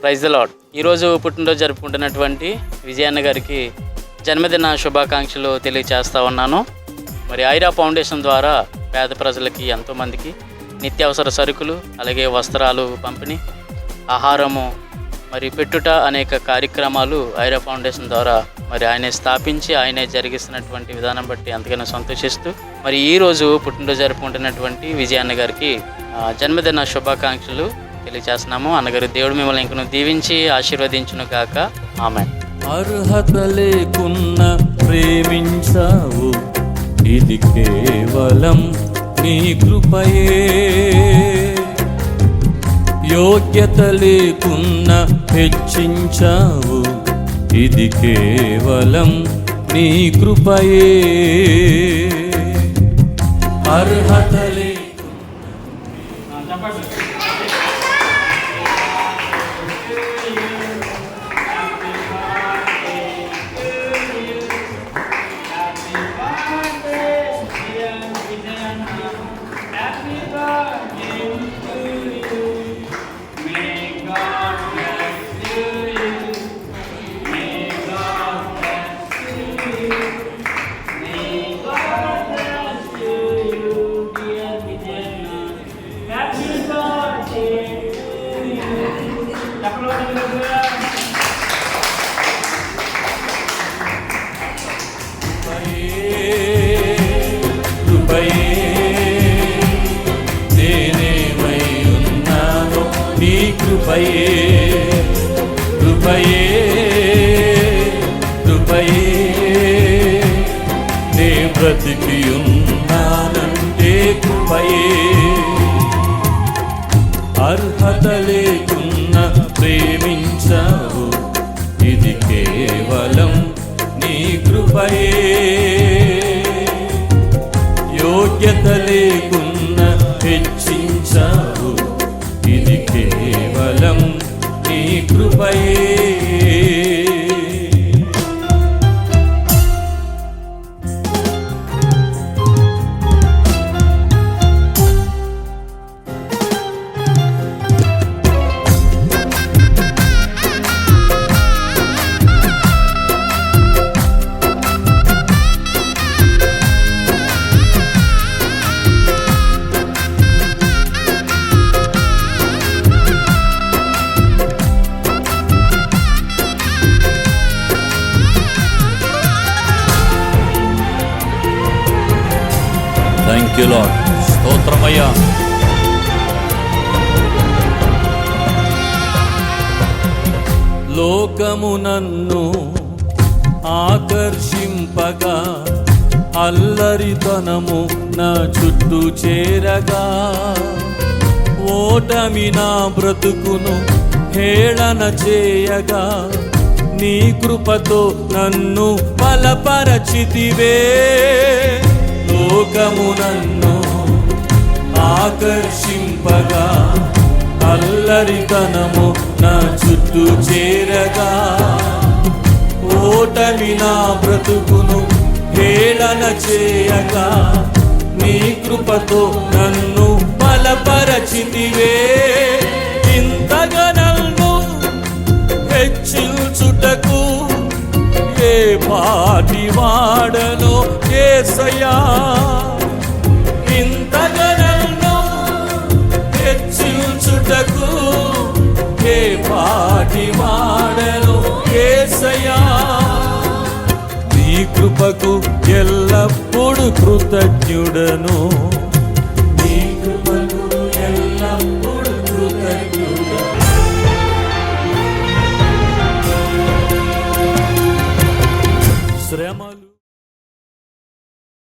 Praise the lord. ఈరోజు పుట్టినరోజు జరుపుకుంటున్నటువంటి విజయన్న గారికి జన్మదిన శుభాకాంక్షలు తెలియజేస్తూ ఉన్నాను. మరి ఐరా ఫౌండేషన్ ద్వారా పేద ప్రజలకి ఎంతోమందికి నిత్యావసర సరుకులు, అలాగే వస్త్రాలు పంపిణీ, ఆహారము మరి పెట్టుట అనేక కార్యక్రమాలు ఐరా ఫౌండేషన్ ద్వారా మరి ఆయనే స్థాపించి ఆయనే జరిగిస్తున్నటువంటి విధానం బట్టి ఎంతగానో సంతోషిస్తూ మరి ఈరోజు పుట్టినరోజు జరుపుకుంటున్నటువంటి విజయన్న గారికి జన్మదిన శుభాకాంక్షలు తెలియజేస్తున్నాము. అన్నగారు దేవుడు మిమ్మల్ని ఇంకను దీవించి ఆశీర్వదించును గాక. ఆమేన్. అర్హత లేకున్న ప్రేమించావు, ఇది కేవలం నీ కృపయే. యోగ్యత లేకున్న హెచ్చించావు, ఇది కేవలం నీ కృపయే. అర్హత కృపయే నే బ్రతికి ఉన్నానంటే కృపయే. అర్హత లేకున్న ప్రేమించావు, ఇది కేవలం నీ కృపయే. యోగ్యత లేకున్న హెచ్చించావు, ఇది కేవలం నీ కృపయే. Thank you lord. స్తోత్రమయ్యా. లోకము నన్ను ఆకర్షింపగా, అల్లరితనము నా చుట్టూ చేరగా, ఓటమి నా బ్రతుకును హేళన చేయగా, నీ కృపతో నన్ను బలపరచితివే. లోకము నన్ను ఆకర్షింపగా, అల్లరితనము నా చుట్టూ చేరగా, ఓటమి నా బ్రతుకును హేళన చేయగా, నీ కృపతో నన్ను బలపరచితివే. ఇంతగా నన్ను హెచ్చించుటకు ఏ పాటి వాడను యేసయ్యా. ఇంతగా నన్ను హెచ్చించుటకు ఏ పాటి వాడను యేసయ్యా. నీ కృపకు ఎల్లప్పుడూ కృతజ్ఞుడను.